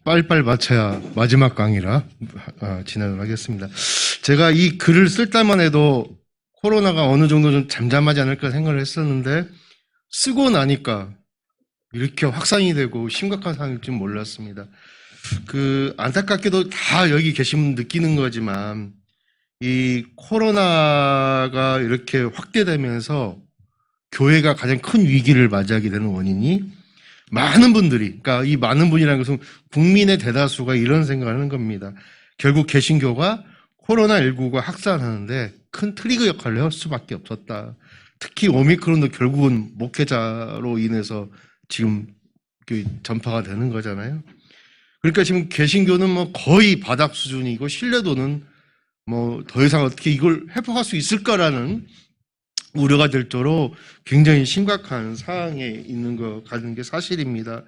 빨빨 맞춰야 마지막 강의라 진행을 하겠습니다. 제가 이 글을 쓸 때만 해도 코로나가 어느 정도 좀 잠잠하지 않을까 생각을 했었는데 쓰고 나니까 이렇게 확산이 되고 심각한 상황일 줄 몰랐습니다. 안타깝게도 다 여기 계신 분 느끼는 거지만 이 코로나가 이렇게 확대되면서 교회가 가장 큰 위기를 맞이하게 되는 원인이 많은 분들이, 그러니까 이 많은 분이라는 것은 국민의 대다수가 이런 생각을 하는 겁니다. 결국 개신교가 코로나19가 확산하는데 큰 트리거 역할을 할 수밖에 없었다. 특히 오미크론도 결국은 목회자로 인해서 지금 전파가 되는 거잖아요. 그러니까 지금 개신교는 뭐 거의 바닥 수준이고 신뢰도는 뭐 더 이상 어떻게 이걸 회복할 수 있을까라는 우려가 될 정도로 굉장히 심각한 상황에 있는 것 같은 게 사실입니다.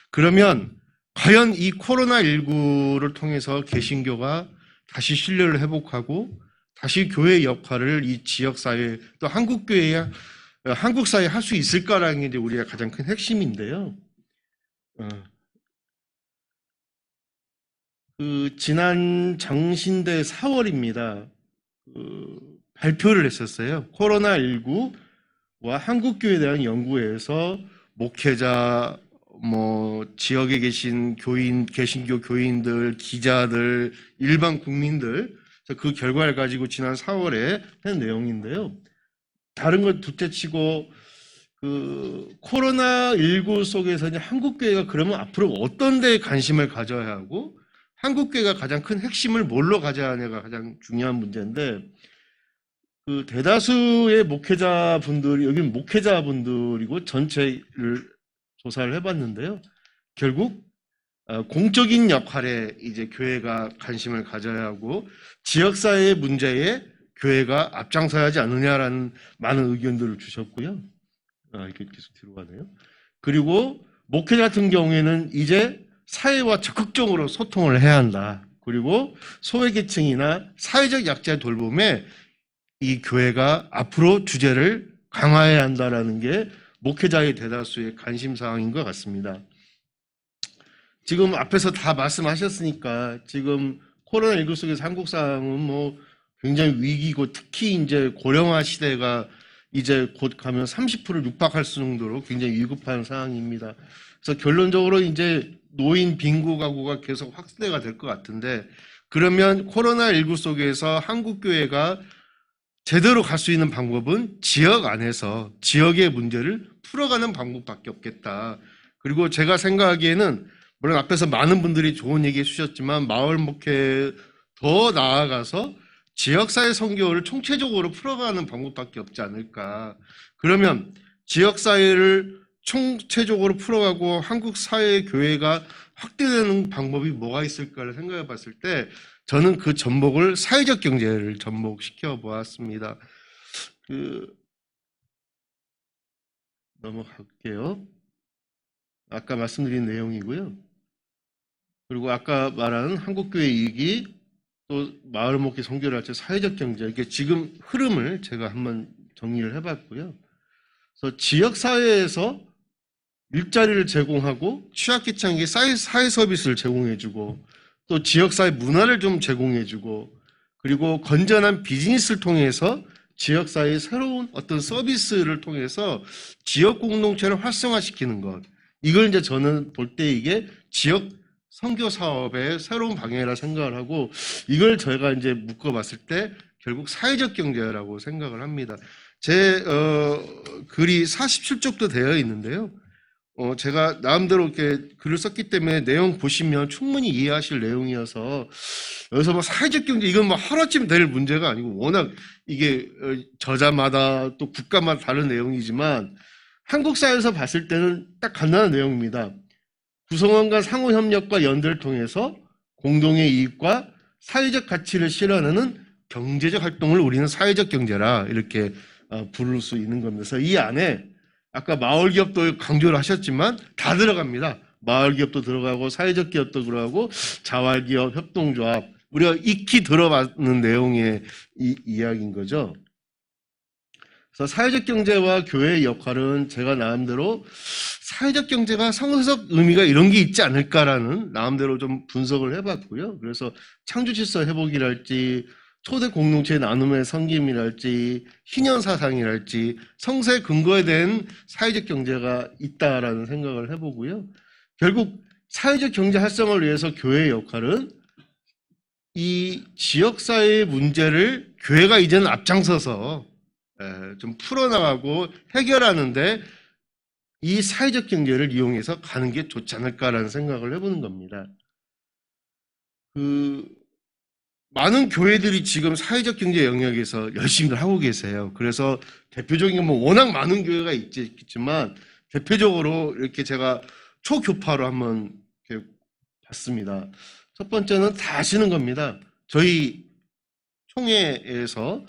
그러면 과연 이 코로나19를 통해서 개신교가 다시 신뢰를 회복하고 다시 교회의 역할을 이 지역사회 또 한국교회야 한국 사회에 할 수 있을까라는 게 이제 우리가 가장 큰 핵심인데요. 지난 장신대 4월입니다. 발표를 했었어요. 코로나19와 한국교회에 대한 연구에서 목회자, 지역에 계신 교인, 개신교 교인들, 기자들, 일반 국민들, 그 결과를 가지고 지난 4월에 한 내용인데요. 다른 걸 둘째치고, 코로나19 속에서 이제 한국교회가 그러면 앞으로 어떤 데에 관심을 가져야 하고, 한국교회가 가장 큰 핵심을 뭘로 가져야 하냐가 가장 중요한 문제인데, 대다수의 목회자분들이, 여기는 목회자분들이고 전체를 조사를 해봤는데요. 결국, 공적인 역할에 이제 교회가 관심을 가져야 하고, 지역사회의 문제에 교회가 앞장서야 하지 않느냐라는 많은 의견들을 주셨고요. 이렇게 계속 뒤로 가네요. 그리고 목회자 같은 경우에는 이제 사회와 적극적으로 소통을 해야 한다. 그리고 소외계층이나 사회적 약자의 돌봄에 이 교회가 앞으로 주제를 강화해야 한다라는 게 목회자의 대다수의 관심사항인 것 같습니다. 지금 앞에서 다 말씀하셨으니까 지금 코로나19 속에서 한국 상황은 뭐 굉장히 위기고 특히 이제 고령화 시대가 이제 곧 가면 30%를 육박할 정도로 굉장히 위급한 상황입니다. 그래서 결론적으로 이제 노인 빈부 가구가 계속 확대가 될 것 같은데 그러면 코로나19 속에서 한국교회가 제대로 갈 수 있는 방법은 지역 안에서 지역의 문제를 풀어가는 방법밖에 없겠다. 그리고 제가 생각하기에는 물론 앞에서 많은 분들이 좋은 얘기 해주셨지만 마을 목회 더 나아가서 지역사회 선교를 총체적으로 풀어가는 방법밖에 없지 않을까. 그러면 지역사회를 총체적으로 풀어가고 한국 사회 교회가 확대되는 방법이 뭐가 있을까를 생각해 봤을 때 저는 그 접목을 사회적 경제를 접목시켜 보았습니다. 넘어갈게요. 아까 말씀드린 내용이고요. 그리고 아까 말한 한국교회 이익이 또 마을 목회 선교를 할 때 사회적 경제, 이게 지금 흐름을 제가 한번 정리를 해봤고요. 그래서 지역 사회에서 일자리를 제공하고 취약계층에게 사회 서비스를 제공해주고 또 지역사회 문화를 좀 제공해주고 그리고 건전한 비즈니스를 통해서 지역사회의 새로운 어떤 서비스를 통해서 지역 공동체를 활성화시키는 것. 이걸 이제 저는 볼 때 이게 지역 선교 사업의 새로운 방향이라 생각을 하고 이걸 저희가 이제 묶어봤을 때 결국 사회적 경제라고 생각을 합니다. 제 글이 47쪽도 되어 있는데요. 제가 나름대로 이렇게 글을 썼기 때문에 내용 보시면 충분히 이해하실 내용이어서 여기서 뭐 사회적 경제 이건 뭐 하루아침에 될 문제가 아니고 워낙 이게 저자마다 또 국가마다 다른 내용이지만 한국 사회에서 봤을 때는 딱 간단한 내용입니다. 구성원과 상호협력과 연대를 통해서 공동의 이익과 사회적 가치를 실현하는 경제적 활동을 우리는 사회적 경제라 이렇게 부를 수 있는 겁니다. 그래서 이 안에 아까 마을기업도 강조를 하셨지만 다 들어갑니다. 마을기업도 들어가고 사회적 기업도 들어가고 자활기업, 협동조합 우리가 익히 들어봤는 내용의 이야기인 거죠. 그래서 사회적 경제와 교회의 역할은 제가 나름대로 사회적 경제가 성서적 의미가 이런 게 있지 않을까라는 나름대로 좀 분석을 해봤고요. 그래서 창조 질서 회복이랄지 초대 공동체 나눔의 섬김이랄지 희년 사상이랄지 성서의 근거에 대한 사회적 경제가 있다라는 생각을 해보고요. 결국 사회적 경제 활성화를 위해서 교회의 역할은 이 지역사회의 문제를 교회가 이제는 앞장서서 좀 풀어나가고 해결하는데 이 사회적 경제를 이용해서 가는 게 좋지 않을까라는 생각을 해보는 겁니다. 많은 교회들이 지금 사회적 경제 영역에서 열심히 하고 계세요. 그래서 대표적인 뭐 워낙 많은 교회가 있겠지만 대표적으로 이렇게 제가 초교파로 한번 이렇게 봤습니다. 첫 번째는 다 아시는 겁니다. 저희 총회에서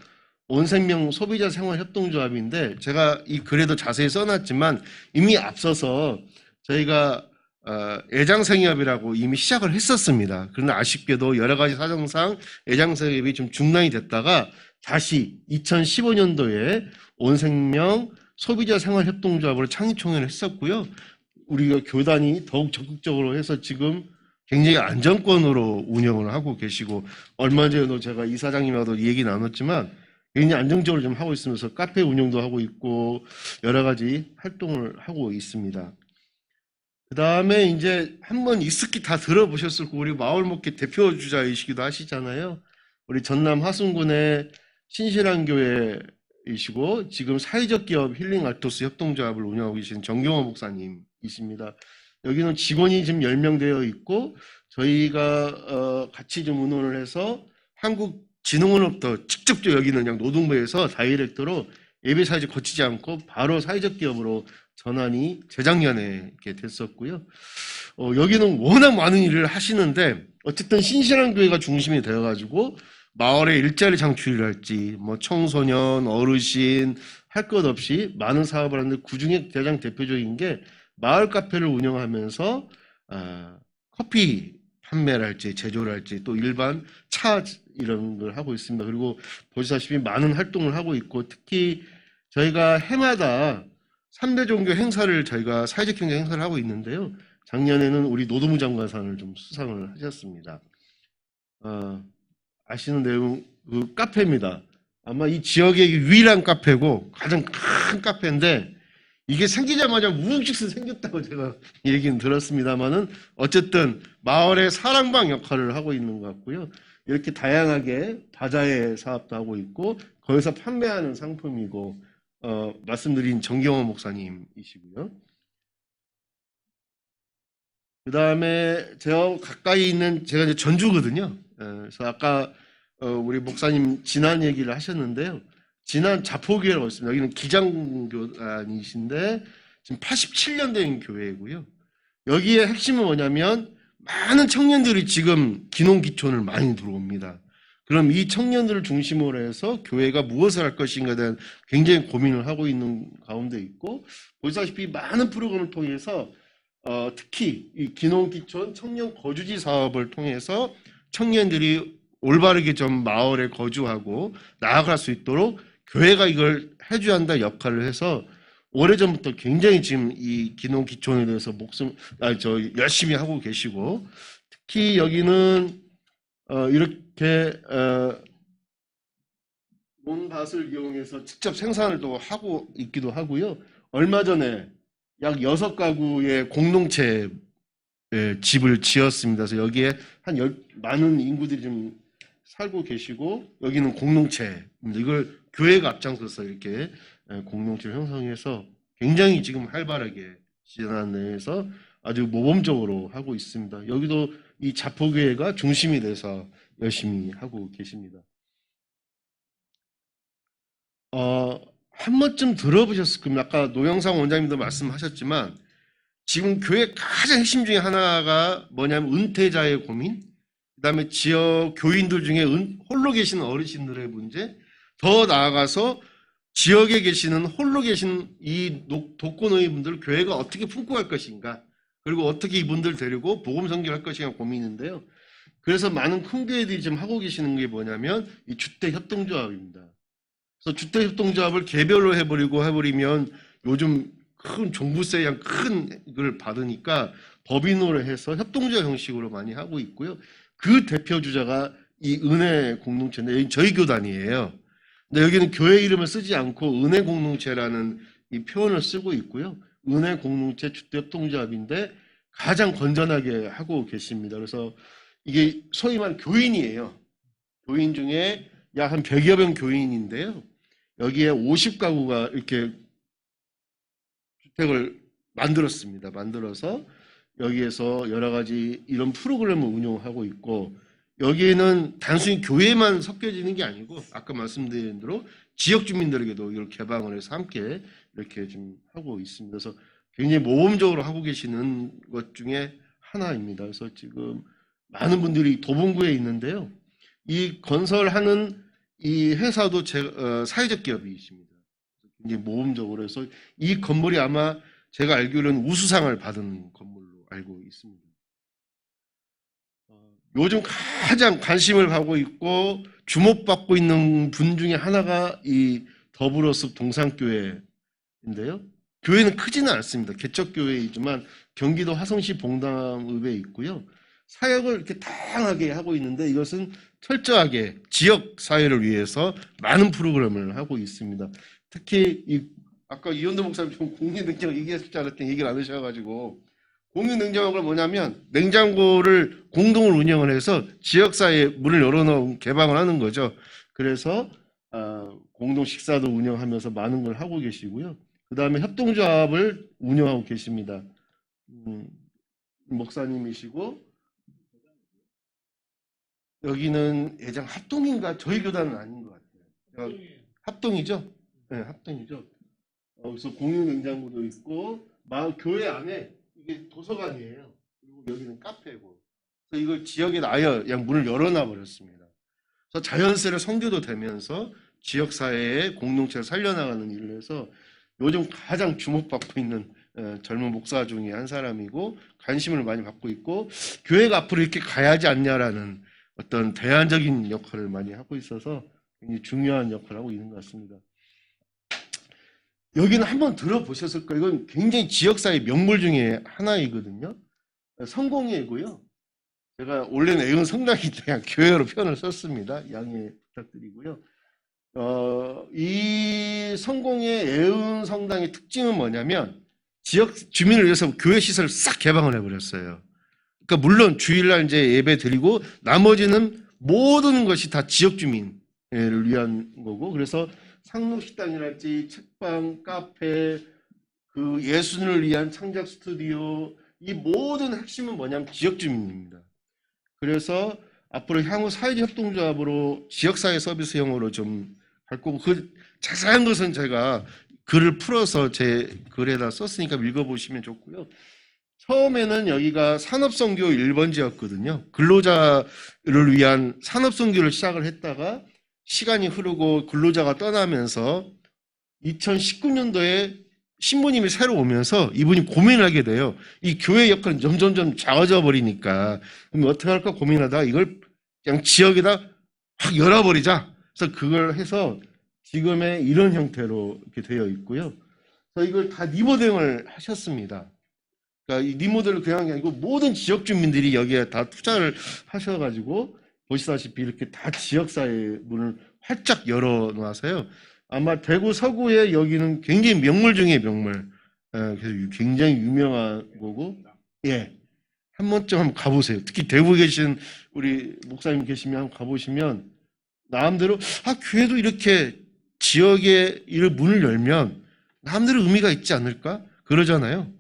온생명 소비자 생활 협동조합인데 제가 이 글에도 자세히 써놨지만 이미 앞서서 저희가 애장생협이라고 이미 시작을 했었습니다. 그러나 아쉽게도 여러 가지 사정상 애장생협이 좀 중단이 됐다가 다시 2015년도에 온생명 소비자 생활 협동조합으로 창립총회를 했었고요. 우리가 교단이 더욱 적극적으로 해서 지금 굉장히 안정권으로 운영을 하고 계시고 얼마 전에도 제가 이사장님하고도 얘기 나눴지만 굉장히 안정적으로 좀 하고 있으면서 카페 운영도 하고 있고 여러 가지 활동을 하고 있습니다. 그 다음에 이제 한번 익숙히 다 들어보셨을 거고 우리 마을목회 대표주자이시기도 하시잖아요. 우리 전남 화순군의 신실한교회이시고 지금 사회적 기업 힐링 알토스 협동조합을 운영하고 계신 정경호 목사님이십니다. 여기는 직원이 지금 10명 되어 있고 저희가 같이 좀 의논을 해서 한국진흥원으로부터 직접적으로 여기는 그냥 노동부에서 다이렉트로 예배 사이즈 거치지 않고 바로 사회적 기업으로 전환이 재작년에 이렇게 됐었고요. 여기는 워낙 많은 일을 하시는데 어쨌든 신실한 교회가 중심이 되어가지고 마을의 일자리 창출이랄지 뭐 청소년, 어르신 할 것 없이 많은 사업을 하는데 그중에 가장 대표적인 게 마을 카페를 운영하면서 커피 판매랄지 제조랄지 또 일반 차 이런 걸 하고 있습니다. 그리고 보시다시피 많은 활동을 하고 있고 특히 저희가 해마다 3대 종교 행사를 저희가 사회적 경제 행사를 하고 있는데요. 작년에는 우리 노동부 장관상을 좀 수상을 하셨습니다. 아시는 내용 그 카페입니다. 아마 이 지역의 유일한 카페고 가장 큰 카페인데 이게 생기자마자 우후죽순 생겼다고 제가 얘기는 들었습니다만은 어쨌든 마을의 사랑방 역할을 하고 있는 것 같고요. 이렇게 다양하게 바자회 사업도 하고 있고 거기서 판매하는 상품이고 말씀드린 정경호 목사님이시고요. 그 다음에 제가 가까이 있는 제가 이제 전주거든요. 그래서 아까 우리 목사님 진안 얘기를 하셨는데요. 진안 자포교회라고 있습니다. 여기는 기장교단이신데 지금 87년 된 교회고요. 여기에 핵심은 뭐냐면 많은 청년들이 지금 기농기촌을 많이 들어옵니다. 그럼 이 청년들을 중심으로 해서 교회가 무엇을 할 것인가에 대한 굉장히 고민을 하고 있는 가운데 있고 보시다시피 많은 프로그램을 통해서 특히 이 기농기촌 청년 거주지 사업을 통해서 청년들이 올바르게 좀 마을에 거주하고 나아갈 수 있도록 교회가 이걸 해줘야 한다 역할을 해서 오래전부터 굉장히 지금 이 기농기촌에 대해서 열심히 하고 계시고 특히 여기는 이렇게 논밭을 이용해서 직접 생산을 또 하고 있기도 하고요. 얼마 전에 약 6가구의 공동체 집을 지었습니다. 그래서 여기에 많은 인구들이 좀 살고 계시고 여기는 공동체입니다. 이걸 교회가 앞장서서 이렇게 공동체를 형성해서 굉장히 지금 활발하게 지난 내에서 아주 모범적으로 하고 있습니다. 여기도 이 자포교회가 중심이 돼서 열심히 하고 계십니다. 한 번쯤 들어보셨을 겁니다. 아까 노영상 원장님도 말씀하셨지만 지금 교회 가장 핵심 중에 하나가 뭐냐면 은퇴자의 고민, 그 다음에 지역 교인들 중에 홀로 계시는 어르신들의 문제, 더 나아가서 지역에 계시는 홀로 계신 이 독거노인 분들을 교회가 어떻게 품고 갈 것인가, 그리고 어떻게 이분들 데리고 복음 선교할 것인가 고민인데요. 그래서 많은 큰 교회들이 지금 하고 계시는 게 뭐냐면 이 주택 협동조합입니다. 그래서 주택협동조합을 개별로 해버리면 요즘 큰 종부세 양 큰 걸 받으니까 법인으로 해서 협동조합 형식으로 많이 하고 있고요. 그 대표 주자가 이 은혜 공동체인데 여기 저희 교단이에요. 근데 여기는 교회 이름을 쓰지 않고 은혜 공동체라는 이 표현을 쓰고 있고요. 은혜 공동체 주택협동조합인데 가장 건전하게 하고 계십니다. 그래서 이게 소위 말하는 교인이에요. 교인 중에 약 한 100여 명 교인인데요. 여기에 50가구가 이렇게 주택을 만들었습니다. 만들어서 여기에서 여러 가지 이런 프로그램을 운영하고 있고, 여기에는 단순히 교회만 섞여지는 게 아니고 아까 말씀드린 대로 지역 주민들에게도 이걸 개방을 해서 함께 이렇게 좀 하고 있습니다. 그래서 굉장히 모범적으로 하고 계시는 것 중에 하나입니다. 그래서 지금 많은 분들이 도봉구에 있는데요. 이 건설하는 이 회사도 사회적 기업이십니다. 굉장히 모범적으로 해서 이 건물이 아마 제가 알기로는 우수상을 받은 건물로 알고 있습니다. 요즘 가장 관심을 받고 있고 주목받고 있는 분 중에 하나가 이 더불어숲 동산교회인데요. 교회는 크지는 않습니다. 개척교회이지만 경기도 화성시 봉담읍에 있고요. 사역을 이렇게 다양하게 하고 있는데 이것은 철저하게 지역 사회를 위해서 많은 프로그램을 하고 있습니다. 특히 아까 이현도 목사님 좀 공유냉장고 얘기했을 줄 알았더니 얘기를 안 하셔가지고, 공유냉장고가 뭐냐면 냉장고를 공동을 운영을 해서 지역사회에 문을 열어놓은 개방을 하는 거죠. 그래서 공동 식사도 운영하면서 많은 걸 하고 계시고요. 그 다음에 협동조합을 운영하고 계십니다. 목사님이시고, 여기는 예장 합동인가? 저희 교단은 아닌 것 같아요. 합동이죠? 네, 합동이죠. 그래서 공유냉장고도 있고, 교회 안에 이게 도서관이에요. 그리고 여기는 카페고. 그래서 이걸 지역에 아예 그냥 문을 열어놔 버렸습니다. 그래서 자연스레 선교도 되면서 지역사회의 공동체를 살려나가는 일을 해서 요즘 가장 주목받고 있는 젊은 목사 중에 한 사람이고, 관심을 많이 받고 있고, 교회가 앞으로 이렇게 가야지 않냐라는 어떤 대안적인 역할을 많이 하고 있어서 굉장히 중요한 역할을 하고 있는 것 같습니다. 여기는 한번 들어보셨을 거예요. 이건 굉장히 지역사회 명물 중에 하나이거든요. 성공회고요. 제가 원래는 애은 성당인데 그냥 교회로 표현을 썼습니다. 양해 부탁드리고요. 이 성공의 애은 성당의 특징은 뭐냐면 지역 주민을 위해서 교회 시설을 싹 개방을 해버렸어요. 그러니까 물론 주일날 이제 예배 드리고 나머지는 모든 것이 다 지역 주민을 위한 거고, 그래서 상록식당이랄지 책방, 카페, 그 예술을 위한 창작 스튜디오, 이 모든 핵심은 뭐냐면 지역 주민입니다. 그래서 앞으로 향후 사회적 협동조합으로 지역사회 서비스형으로 좀 할 거고, 그 자세한 것은 제가 글을 풀어서 제 글에다 썼으니까 읽어보시면 좋고요. 처음에는 여기가 산업선교 1번지였거든요. 근로자를 위한 산업선교를 시작을 했다가 시간이 흐르고 근로자가 떠나면서 2019년도에 신부님이 새로 오면서 이분이 고민을 하게 돼요. 이 교회 역할은 점점점 작아져 버리니까 그럼 어떻게 할까 고민하다가 이걸 그냥 지역에다 확 열어버리자. 그래서 그걸 해서 지금의 이런 형태로 이렇게 되어 있고요. 그래서 이걸 다 리모델링을 하셨습니다. 그러니까 이 리모델을 그냥 게 아니고 모든 지역 주민들이 여기에 다 투자를 하셔가지고 보시다시피 이렇게 다 지역사회 문을 활짝 열어놔서요. 아마 대구 서구에 여기는 굉장히 명물 중에 명물. 그래서 굉장히 유명한 거고, 예. 한 번쯤 한번 가보세요. 특히 대구에 계신 우리 목사님 계시면 한번 가보시면 나름대로 교회도 이렇게 지역에 이 문을 열면 나름대로 의미가 있지 않을까? 그러잖아요.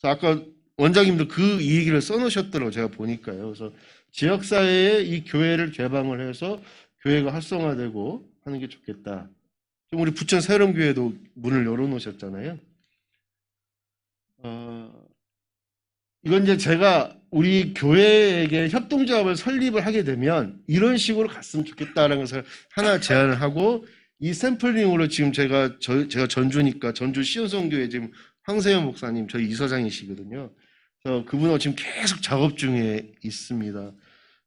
그래서 아까 원장님도 그 얘기를 써놓으셨더라고요. 제가 보니까요. 그래서 지역사회에 이 교회를 개방을 해서 교회가 활성화되고 하는 게 좋겠다. 좀 우리 부천 새롬교회도 문을 열어놓으셨잖아요. 이건 이제 제가 우리 교회에게 협동조합을 설립을 하게 되면 이런 식으로 갔으면 좋겠다라는 것을 하나 제안을 하고, 이 샘플링으로 지금 제가 전주니까 전주 시온성교회 지금 황세현 목사님 저희 이사장이시거든요. 그래서 그분하고 지금 계속 작업 중에 있습니다.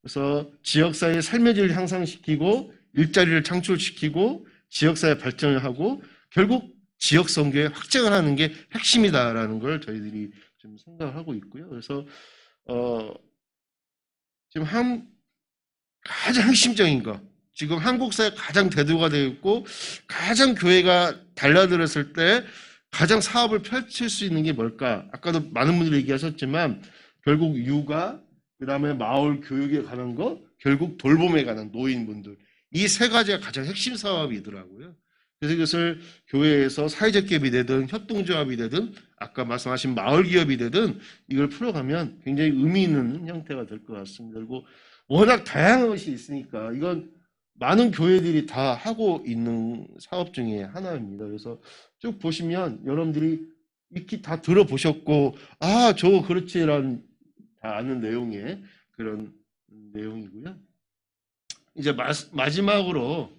그래서 지역사회의 삶의 질을 향상시키고 일자리를 창출시키고 지역사회 발전을 하고 결국 지역 선교의 확장을 하는 게 핵심이다라는 걸 저희들이 좀 생각을 하고 있고요. 그래서 지금 가장 핵심적인 거, 지금 한국 사회 가장 대두가 되어 있고 가장 교회가 달라들었을 때 가장 사업을 펼칠 수 있는 게 뭘까? 아까도 많은 분들이 얘기하셨지만 결국 육아, 그다음에 마을 교육에 관한 거, 결국 돌봄에 관한 노인분들, 이 세 가지가 가장 핵심 사업이더라고요. 그래서 이것을 교회에서 사회적 기업이 되든 협동조합이 되든 아까 말씀하신 마을 기업이 되든 이걸 풀어가면 굉장히 의미 있는 형태가 될 것 같습니다. 그리고 워낙 다양한 것이 있으니까 이건 많은 교회들이 다 하고 있는 사업 중에 하나입니다. 그래서 쭉 보시면 여러분들이 익히 다 들어보셨고 저거 그렇지라는 다 아는 내용의 그런 내용이고요. 이제 마지막으로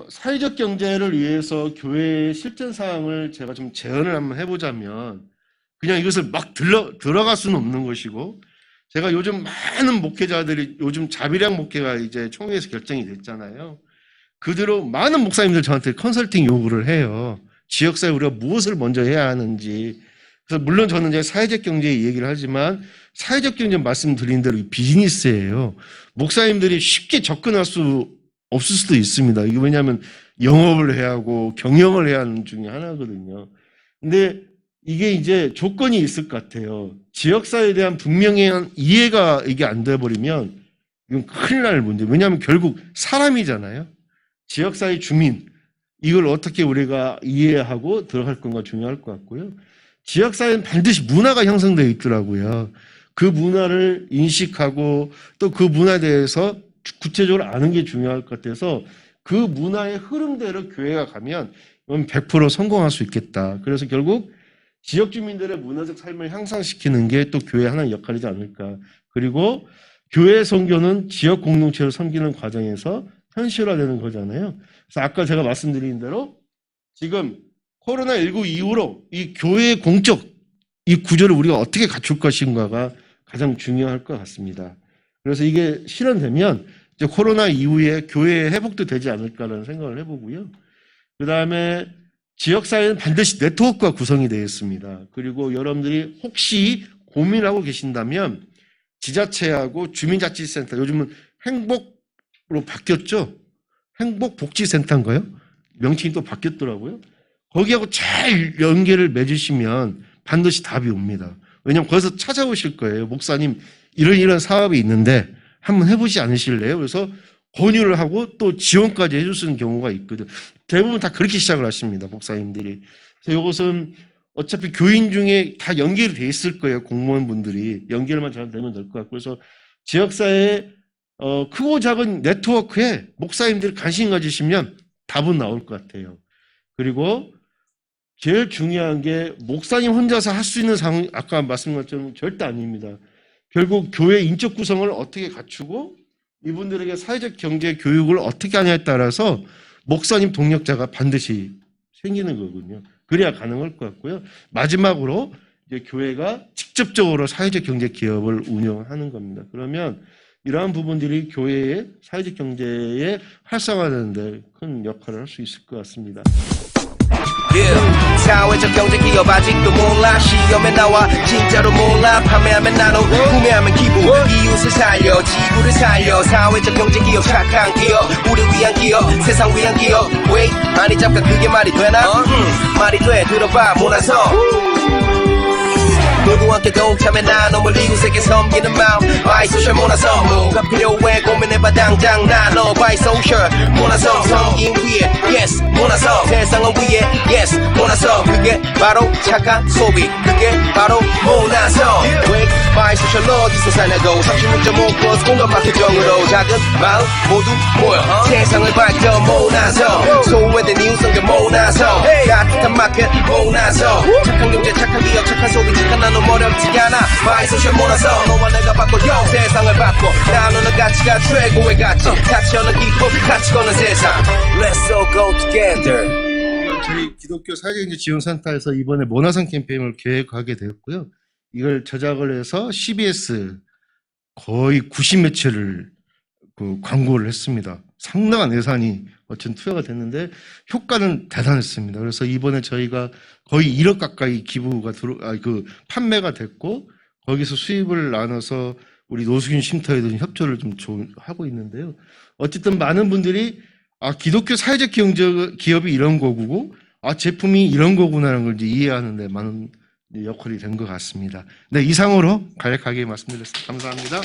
사회적 경제를 위해서 교회의 실천 사항을 제가 좀 제언을 한번 해보자면 그냥 이것을 막 들어갈 수는 없는 것이고, 제가 요즘 많은 목회자들이 요즘 자비량 목회가 이제 총회에서 결정이 됐잖아요. 그대로 많은 목사님들 저한테 컨설팅 요구를 해요. 지역사회 우리가 무엇을 먼저 해야 하는지. 그래서 물론 저는 이제 사회적 경제 얘기를 하지만 사회적 경제 말씀드린 대로 비즈니스예요. 목사님들이 쉽게 접근할 수 없을 수도 있습니다. 이게 왜냐하면 영업을 해야 하고 경영을 해야 하는 중에 하나거든요. 근데 이게 이제 조건이 있을 것 같아요. 지역사회에 대한 분명한 이해가 이게 안 돼버리면 이건 큰일 날 문제. 왜냐하면 결국 사람이잖아요. 지역사회 주민, 이걸 어떻게 우리가 이해하고 들어갈 건가 중요할 것 같고요. 지역사회는 반드시 문화가 형성되어 있더라고요. 그 문화를 인식하고 또 그 문화에 대해서 구체적으로 아는 게 중요할 것 같아서 그 문화의 흐름대로 교회가 가면 100% 성공할 수 있겠다. 그래서 결국 지역 주민들의 문화적 삶을 향상시키는 게 또 교회의 하나의 역할이지 않을까. 그리고 교회 선교는 지역 공동체를 섬기는 과정에서 현실화되는 거잖아요. 그래서 아까 제가 말씀드린 대로 지금 코로나19 이후로 이 교회의 공적 이 구조를 우리가 어떻게 갖출 것인가가 가장 중요할 것 같습니다. 그래서 이게 실현되면 이제 코로나 이후에 교회의 회복도 되지 않을까라는 생각을 해보고요. 그 다음에 지역사회는 반드시 네트워크가 구성이 되어 있습니다. 그리고 여러분들이 혹시 고민하고 계신다면 지자체하고 주민자치센터, 요즘은 행복으로 바뀌었죠? 행복복지센터인가요? 명칭이 또 바뀌었더라고요. 거기하고 잘 연계를 맺으시면 반드시 답이 옵니다. 왜냐하면 거기서 찾아오실 거예요. 목사님 이런 사업이 있는데 한번 해보지 않으실래요? 그래서 권유를 하고 또 지원까지 해줄 수 있는 경우가 있거든. 대부분 다 그렇게 시작을 하십니다. 목사님들이. 그래서 이것은 어차피 교인 중에 다 연결이 돼 있을 거예요. 공무원분들이. 연결만 잘 되면 될 것 같고. 그래서 지역사회의 크고 작은 네트워크에 목사님들이 관심 가지시면 답은 나올 것 같아요. 그리고 제일 중요한 게 목사님 혼자서 할 수 있는 상황, 아까 말씀드린 것처럼 절대 아닙니다. 결국 교회 인적 구성을 어떻게 갖추고 이분들에게 사회적 경제 교육을 어떻게 하냐에 따라서 목사님 동력자가 반드시 생기는 거거든요. 그래야 가능할 것 같고요. 마지막으로 이제 교회가 직접적으로 사회적 경제 기업을 운영하는 겁니다. 그러면 이러한 부분들이 교회의 사회적 경제에 활성화되는 데 큰 역할을 할 수 있을 것 같습니다. 사회적 경제 기업 아직도 몰라. 시험에 나와 진짜로 몰라. 판매하면 나눠, 구매하면 기부. 이웃을 살려, 지구를 살려. 사회적 경제 기업, 착한 기업, 우리 위한 기업, 세상 위한 기업. Wait, 아니 잠깐 그게 말이 되나? 말이 돼, 들어봐 모나서 누구와 함께 동참해 나눔을 이웃에게 섬기는 마음. 바이소셜 모나서 뭐가 필요해 고민해봐 당장 나눠. 바이소셜 모나서 섬김 위해 yes 모나서 세상을 위해 yes 모나서 그게 바로 착한 소비, 그게 바로 모나서. 바이소셜 어디서 사냐고 36.5 플러스 공감학 규정으로 작은 마음 모두 모여 세상을 밝혀 모나서. 소외된 이웃 섬겨 모나서. 따뜻한 마켓 모나서. 착한 경제 착한 기업 착한 소비 착한 나눔 어렵지 않아. 바이소셜 모나서 너와 내가 바꿔요 세상을 바꿔 나누는 가치가 최고의 가치. 같이 하는 기쁨 같이 거는 세상. Let's all go together. 저희 기독교 사회경제 지원센터에서 이번에 모나상 캠페인을 계획하게 되었고요. 이걸 제작을 해서 CBS 거의 90몇 채를 광고를 했습니다. 상당한 예산이 어쨌든 투여가 됐는데 효과는 대단했습니다. 그래서 이번에 저희가 거의 1억 가까이 기부가 판매가 됐고 거기서 수입을 나눠서 우리 노숙인 쉼터에도 협조를 좀 하고 있는데요. 어쨌든 많은 분들이 기독교 사회적 기업이 이런 거고 제품이 이런 거구나라는 걸 이제 이해하는 데 많은 역할이 된 것 같습니다. 네, 이상으로 간략하게 말씀드렸습니다. 감사합니다.